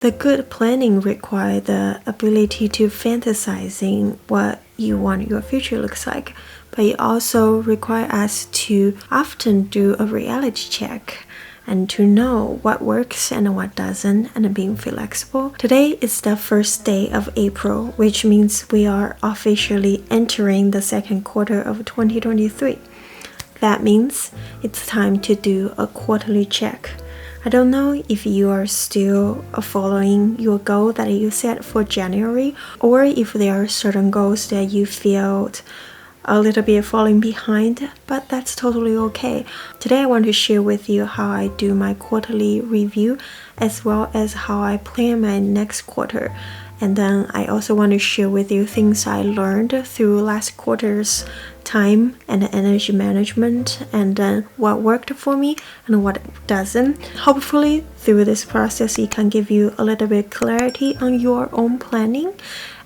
The good planning requires the ability to fantasizing what you want your future looks like, but it also requires us to often do a reality check and to know what works and what doesn't, and being flexible. Today is the first day of April, which means we are officially entering the second quarter of 2023. That means it's time to do a quarterly check. I don't know if you are still following your goal that you set for January, or if there are certain goals that you felt a little bit falling behind, but that's totally okay. Today I want to share with you how I do my quarterly review, as well as how I plan my next quarter. And then I also want to share with you things I learned through last quarter's time and energy management, and then what worked for me and what doesn't. Hopefully through this process it can give you a little bit clarity on your own planning,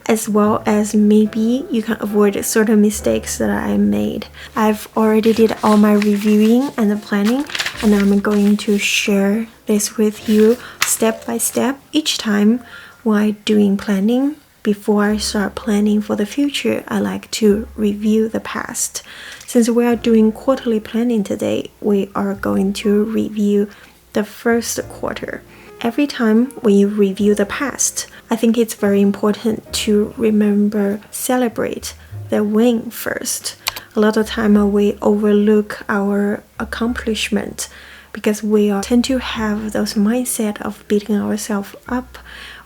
as well as maybe you can avoid certain mistakes that I made. I've already did all my reviewing and the planning, and I'm going to share this with you step by step each time while doing planning. Before I start planning for the future, I like to review the past. Since we are doing quarterly planning today, we are going to review the first quarter. Every time when you review the past, I think it's very important to remember, celebrate the win first. A lot of time we overlook our accomplishment because we tend to have those mindset of beating ourselves up.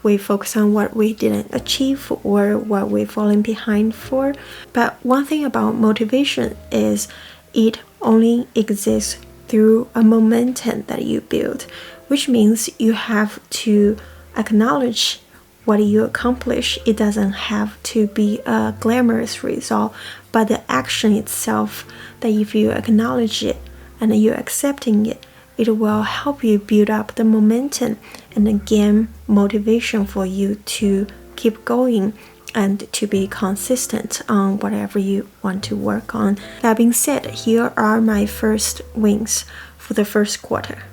We focus on what we didn't achieve or what we're falling behind for. But one thing about motivation is it only exists through a momentum that you build, which means you have to acknowledge what you accomplish. It doesn't have to be a glamorous result, but the action itself, that if you acknowledge it and you're accepting it, it will help you build up the momentum and again motivation for you to keep going and to be consistent on whatever you want to work on. That being said, here are my first wins for the first quarter.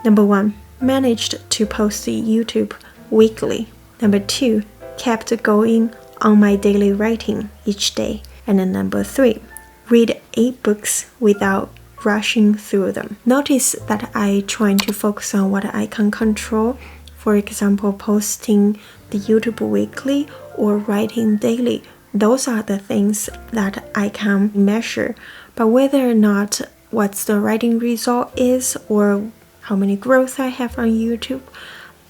Number 1, managed to post YouTube weekly. Number 2, kept going on my daily writing each day. And then number 3, read 8 books without rushing through them. Notice that I try to focus on what I can control. For example, posting the YouTube weekly or writing daily. Those are the things that I can measure. But whether or not what's the writing result is or how many growth I have on YouTube,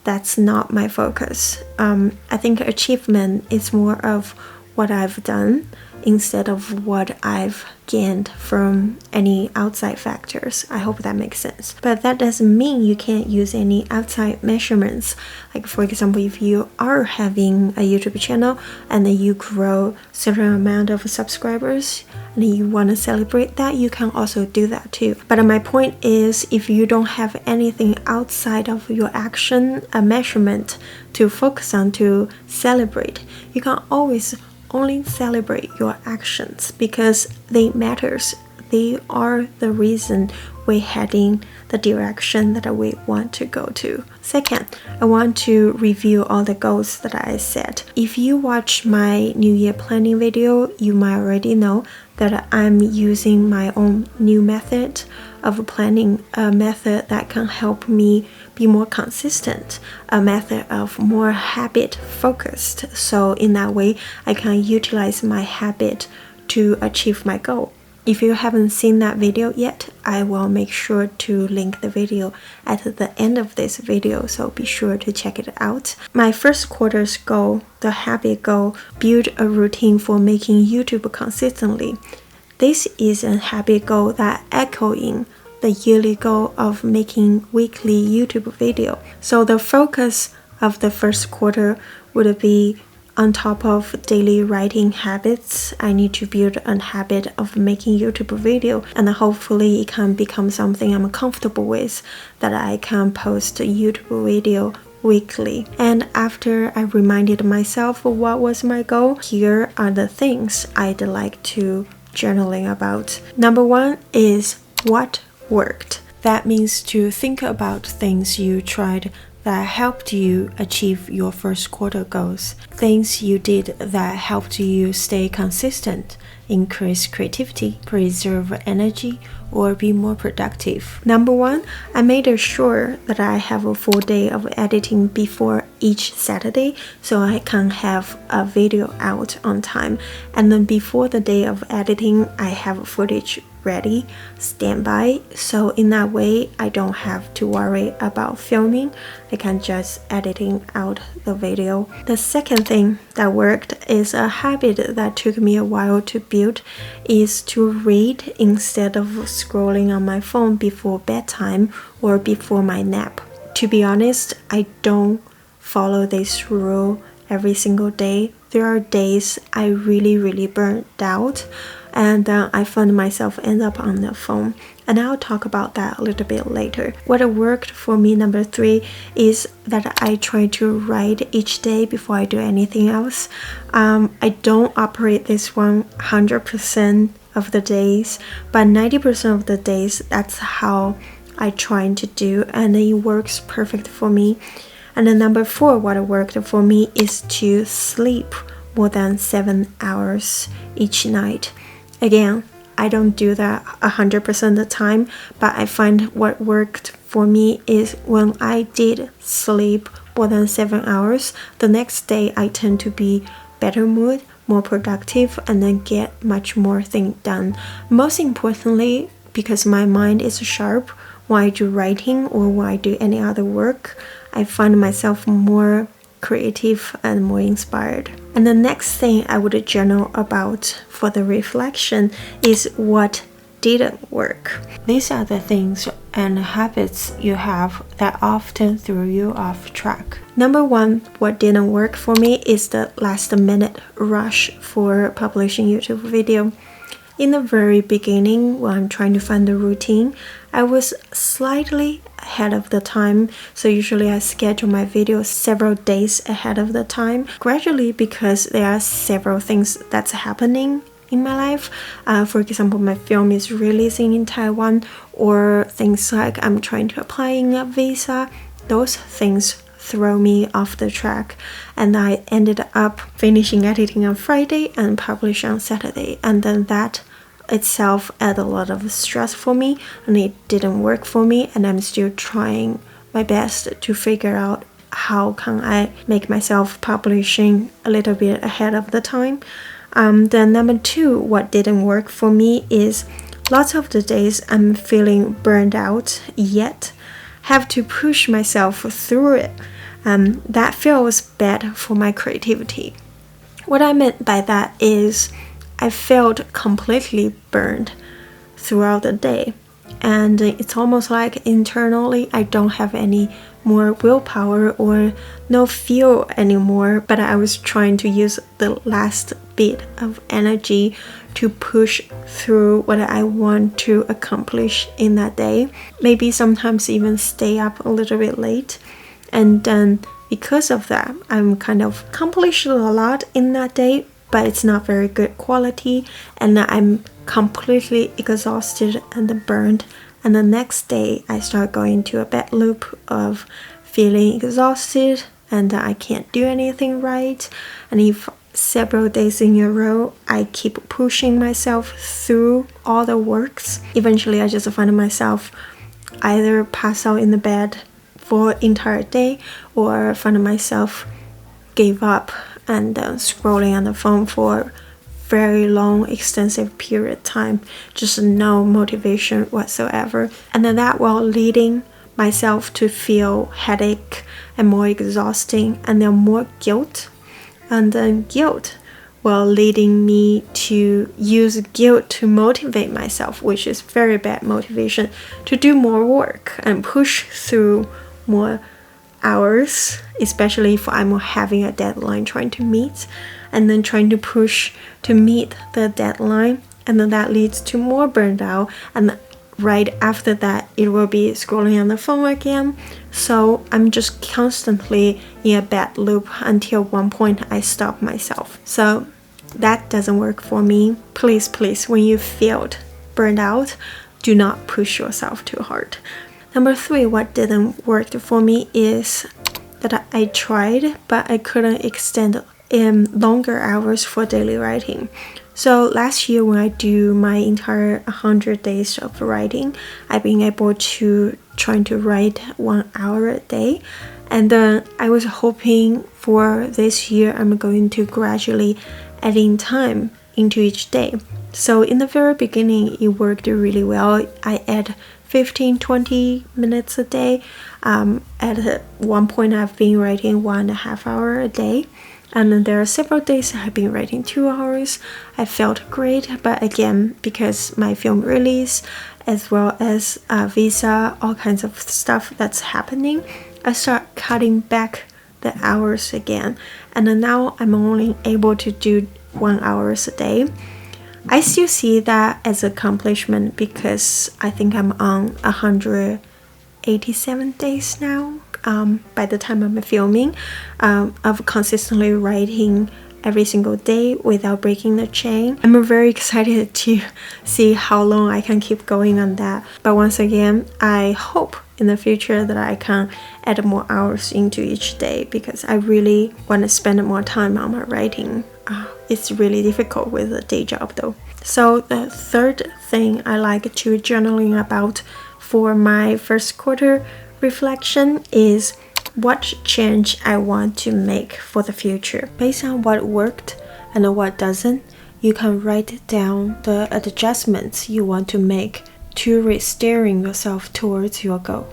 that's not my focus. I think achievement is more of what I've done instead of what I've gained from any outside factors. I hope that makes sense. But that doesn't mean you can't use any outside measurements. Like for example, if you are having a YouTube channel and then you grow certain amount of subscribers and you want to celebrate that, you can also do that too. But my point is, if you don't have anything outside of your action, a measurement to focus on to celebrate, you can always only celebrate your actions because they matters. They are the reason we're heading the direction that we want to go to. Second, I want to review all the goals that I set. If you watch my New Year planning video, you might already know that I'm using my own new method of planning, a method that can help me be more consistent, a method of more habit focused. So in that way, I can utilize my habit to achieve my goal. If you haven't seen that video yet, I will make sure to link the video at the end of this video, so be sure to check it out. My first quarter's goal, the habit goal, build a routine for making YouTube consistently. This is a habit goal that echoing the yearly goal of making weekly YouTube video. So the focus of the first quarter would be on top of daily writing habits. I need to build a habit of making YouTube video, and hopefully it can become something I'm comfortable with, that I can post a YouTube video weekly. And after I reminded myself what was my goal, here are the things I'd like to journaling about. Number 1 is what worked. That means to think about things you tried that helped you achieve your first quarter goals, things you did that helped you stay consistent, increase creativity, preserve energy, or be more productive. Number 1, I made sure that I have a full day of editing before each Saturday so I can have a video out on time. And then before the day of editing, I have footage ready, standby, so in that way I don't have to worry about filming. I can just editing out the video. The second thing that worked is a habit that took me a while to build, is to read instead of scrolling on my phone before bedtime or before my nap. To be honest, I don't follow this rule every single day. There are days I really burned out, and I found myself end up on the phone, and I'll talk about that a little bit later. What worked for me, number 3, is that I try to write each day before I do anything else. I don't operate this 100% of the days, but 90% of the days, that's how I try to do, and it works perfect for me. And then number 4, what worked for me is to sleep more than 7 hours each night. Again, I don't do that 100% of the time, but I find what worked for me is when I did sleep more than 7 hours, the next day I tend to be better mood, more productive, and then get much more things done. Most importantly, because my mind is sharp, when I do writing or when I do any other work, I find myself more creative and more inspired. And the next thing I would journal about for the reflection is what didn't work. These are the things and habits you have that often throw you off track. Number 1, what didn't work for me is the last minute rush for publishing YouTube video. In the very beginning, when I'm trying to find the routine, I was slightly ahead of the time, so usually I schedule my videos several days ahead of the time. Gradually, because there are several things that's happening in my life, for example, my film is releasing in Taiwan, or things like I'm trying to apply a visa, those things throw me off the track, and I ended up finishing editing on Friday and publish on Saturday, and then that itself added a lot of stress for me, and it didn't work for me, and I'm still trying my best to figure out how can I make myself publishing a little bit ahead of the time. Then number 2, what didn't work for me is lots of the days I'm feeling burned out, yet have to push myself through it. That feels bad for my creativity. What I meant by that is I felt completely burned throughout the day, and it's almost like internally I don't have any more willpower or no feel anymore, but I was trying to use the last bit of energy to push through what I want to accomplish in that day. Maybe sometimes even stay up a little bit late, and then because of that, I'm kind of accomplished a lot in that day, but it's not very good quality, and I'm completely exhausted and burned. And the next day I start going to a bad loop of feeling exhausted and I can't do anything right. And if several days in a row I keep pushing myself through all the works, eventually I just find myself either pass out in the bed for entire day or find myself give up and scrolling on the phone for very long extensive period of time, just no motivation whatsoever, and then that will leading myself to feel headache and more exhausting, and then more guilt, and then guilt will leading me to use guilt to motivate myself, which is very bad motivation, to do more work and push through more hours, especially if I'm having a deadline trying to meet, and then trying to push to meet the deadline, and then that leads to more burned out, and right after that it will be scrolling on the phone again. So I'm just constantly in a bad loop until one point I stop myself. So that doesn't work for me. Please, when you feel burned out, do not push yourself too hard. Number 3, what didn't work for me is that I tried, but I couldn't extend in longer hours for daily writing. So last year when I do my entire 100 days of writing, I've been able to trying to write 1 hour a day. And I was hoping for this year I'm going to gradually adding time into each day. So in the very beginning, it worked really well. I add 15-20 minutes a day. At one point, I've been writing 1.5 hours a day. And then there are several days I've been writing 2 hours. I felt great, but again, because my film release, as well as visa, all kinds of stuff that's happening, I start cutting back the hours again. And then now I'm only able to do 1 hour a day. I still see that as an accomplishment because I think I'm on 187 days now. By the time I'm filming, of consistently writing every single day without breaking the chain. I'm very excited to see how long I can keep going on that. But once again, I hope in the future that I can add more hours into each day because I really want to spend more time on my writing. It's really difficult with a day job though. So the third thing I like to journaling about for my first quarter reflection is what change I want to make for the future. Based on what worked and what doesn't, you can write down the adjustments you want to make to steering yourself towards your goal.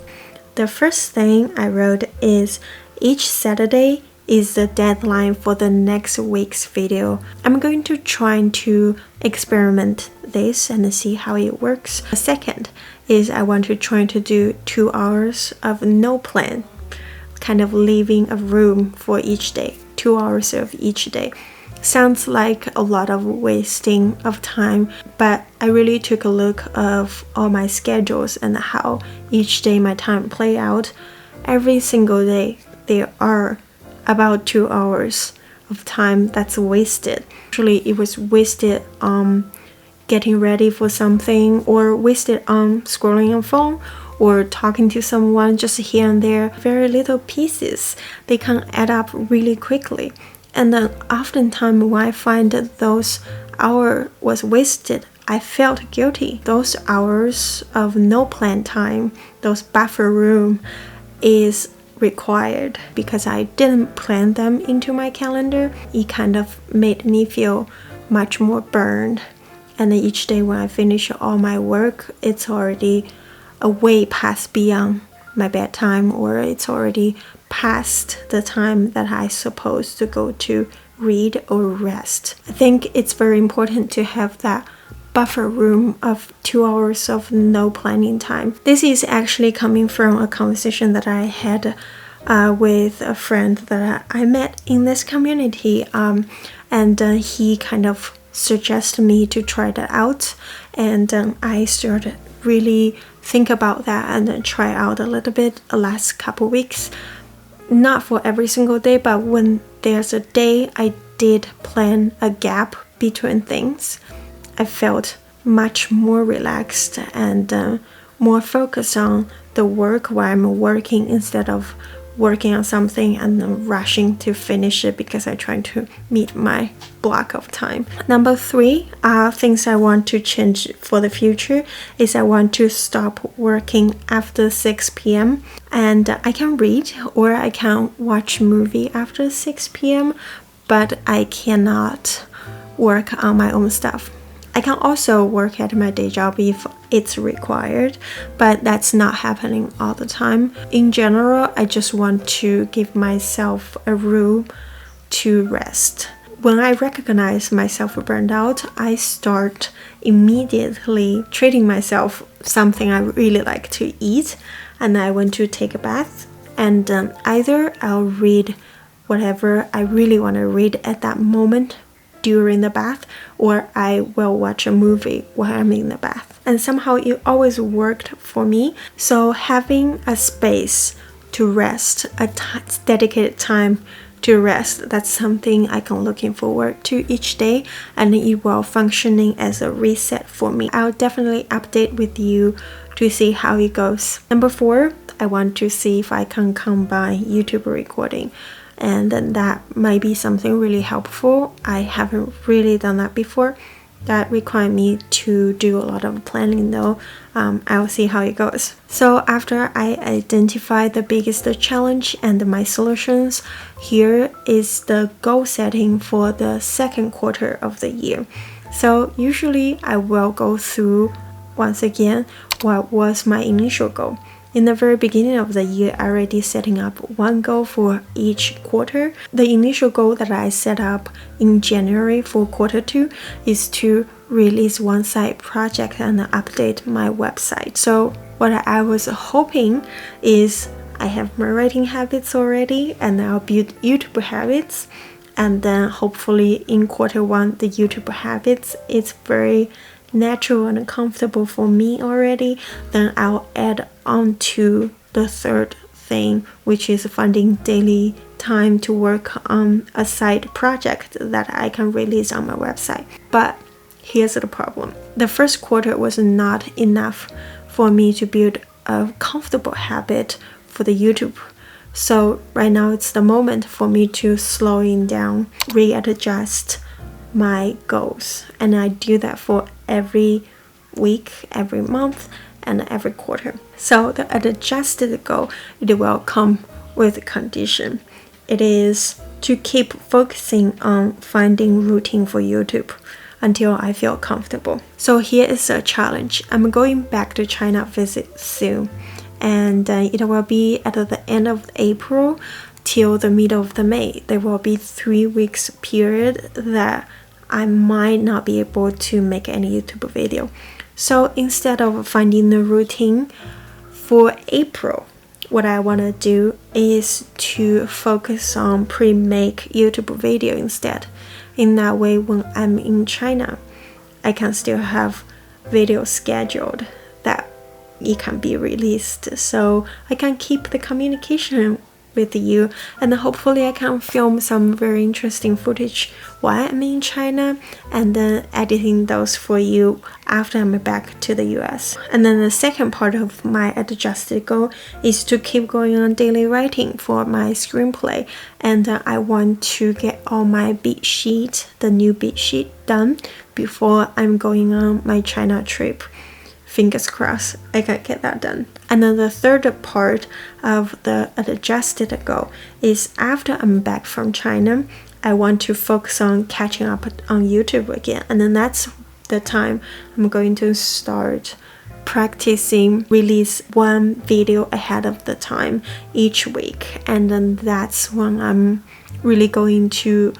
The first thing I wrote is each Saturday is the deadline for the next week's video. I'm going to try to experiment this and see how it works. The second is I want to try to do 2 hours of no plan, kind of leaving a room for each day, 2 hours of each day. Sounds like a lot of wasting of time, but I really took a look of all my schedules and how each day my time play out. Every single day there are about 2 hours of time that's wasted. Actually, it was wasted on getting ready for something, or wasted on scrolling on phone, or talking to someone just here and there. Very little pieces, they can add up really quickly. And then oftentimes when I find that those hours was wasted, I felt guilty. Those hours of no plan time, those buffer room is required because I didn't plan them into my calendar. It kind of made me feel much more burned. And each day when I finish all my work, it's already a way past beyond my bedtime, or it's already past the time that I supposed to go to read or rest. I think it's very important to have that buffer room of 2 hours of no planning time. This is actually coming from a conversation that I had with a friend that I met in this community, and he kind of suggested me to try that out, and I started really think about that and then try out a little bit the last couple weeks. Not for every single day, but when there's a day I did plan a gap between things, I felt much more relaxed and more focused on the work while I'm working, instead of working on something and then rushing to finish it because I'm trying to meet my block of time. Number 3, things I want to change for the future is I want to stop working after 6 p.m. and I can read or I can watch movie after 6 p.m. but I cannot work on my own stuff. I can also work at my day job if it's required, but that's not happening all the time. In general, I just want to give myself a room to rest. When I recognize myself burned out, I start immediately treating myself something I really like to eat, and I want to take a bath, and either I'll read whatever I really want to read at that moment during the bath, or I will watch a movie while I'm in the bath. And somehow it always worked for me. So having a space to rest, dedicated time to rest, that's something I can looking forward to each day, and it will functioning as a reset for me. I'll definitely update with you to see how it goes. Number 4, I want to see if I can combine YouTube recording, and then that might be something really helpful. I haven't really done that before. That required me to do a lot of planning though. I'll see how it goes. So after I identify the biggest challenge and my solutions, here is the goal setting for the second quarter of the year. So usually I will go through once again what was my initial goal. In the very beginning of the year, I already setting up one goal for each quarter. The initial goal that I set up in January for quarter 2 is to release one side project and update my website. So what I was hoping is I have my writing habits already, and I'll build YouTube habits, and then hopefully in quarter 1 the YouTube habits is very natural and comfortable for me already. Then I'll add on to the third thing, which is finding daily time to work on a side project that I can release on my website. But here's the problem. The first quarter was not enough for me to build a comfortable habit for the YouTube. So right now it's the moment for me to slowing down, readjust my goals, and I do that for every week, every month, and every quarter. So the adjusted goal, it will come with a condition. It is to keep focusing on finding routine for YouTube until I feel comfortable. So here is a challenge. I'm going back to China visit soon, and it will be at the end of April till the middle of the May. There will be 3 weeks period that I might not be able to make any YouTube video. So instead of finding the routine for April, what I want to do is to focus on pre-make YouTube video instead. In that way, when I'm in China, I can still have videos scheduled that it can be released. So I can keep the communication with you, and hopefully I can film some very interesting footage while I'm in China, and then editing those for you after I'm back to the US. And then the second part of my adjusted goal is to keep going on daily writing for my screenplay, and I want to get all my beat sheet, the new beat sheet, done before I'm going on my China trip. Fingers crossed I can get that done. And then the third part of the adjusted goal is after I'm back from China, I want to focus on catching up on YouTube again. And then that's the time I'm going to start practicing release one video ahead of the time each week. And then that's when I'm really going to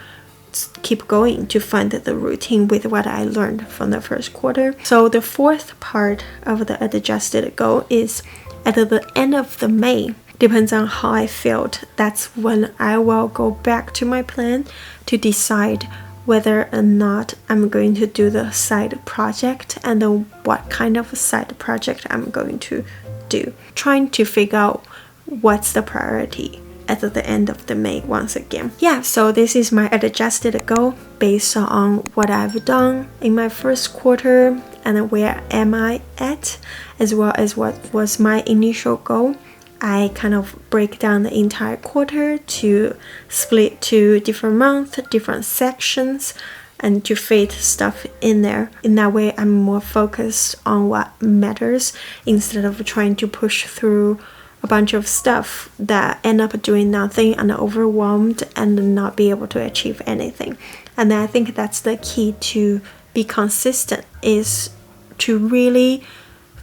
keep going to find the routine with what I learned from the first quarter. So the fourth part of the adjusted goal is at the end of the May. Depends on how I felt. That's when I will go back to my plan to decide whether or not I'm going to do the side project, and then what kind of side project I'm going to do. Trying to figure out what's the priority at the end of the May once again. Yeah, so this is my adjusted goal based on what I've done in my first quarter and where am I at, as well as what was my initial goal. I kind of break down the entire quarter to split to different months, different sections, and to fit stuff in there. In that way, I'm more focused on what matters instead of trying to push through a bunch of stuff that end up doing nothing and overwhelmed and not be able to achieve anything. And I think that's the key to be consistent, is to really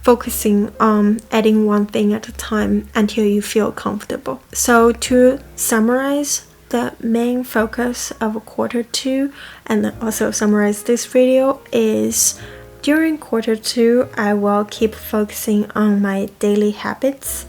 focusing on adding one thing at a time until you feel comfortable. So to summarize, the main focus of quarter 2 and also summarize this video is during quarter 2, I will keep focusing on my daily habits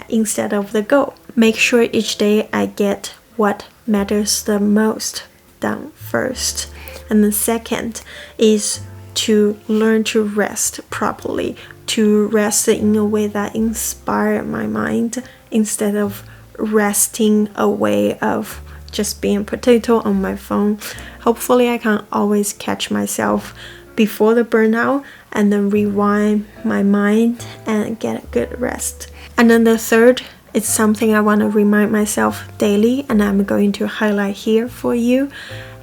instead of the goal. Make sure each day I get what matters the most done first. And the second is to learn to rest properly, to rest in a way that inspires my mind instead of resting away of just being a potato on my phone. Hopefully I can always catch myself before the burnout and then rewind my mind and get a good rest. And then the third, it's something I want to remind myself daily, and I'm going to highlight here for you,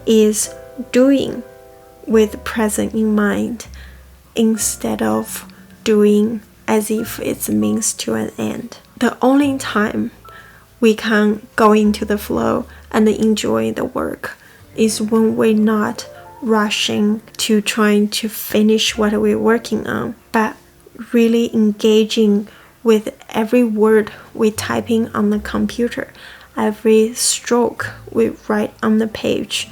is doing with present in mind instead of doing as if it's a means to an end. The only time we can go into the flow and enjoy the work is when we're not rushing to trying to finish what we're working on, but really engaging with every word we typing on the computer, every stroke we write on the page,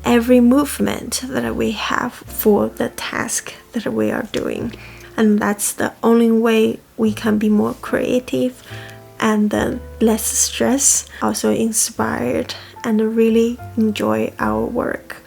every movement that we have for the task that we are doing. And that's the only way we can be more creative and then less stress, also inspired, and really enjoy our work.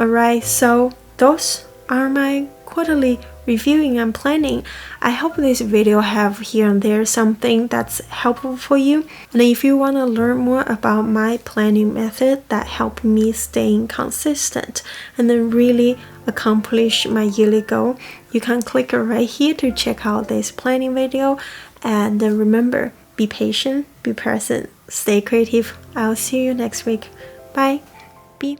Alright, so those are my quarterly reviewing and planning. I hope this video have here and there something that's helpful for you. And if you want to learn more about my planning method that helped me staying consistent and then really accomplish my yearly goal, you can click right here to check out this planning video. And remember, be patient, be present, stay creative. I'll see you next week. Bye. Be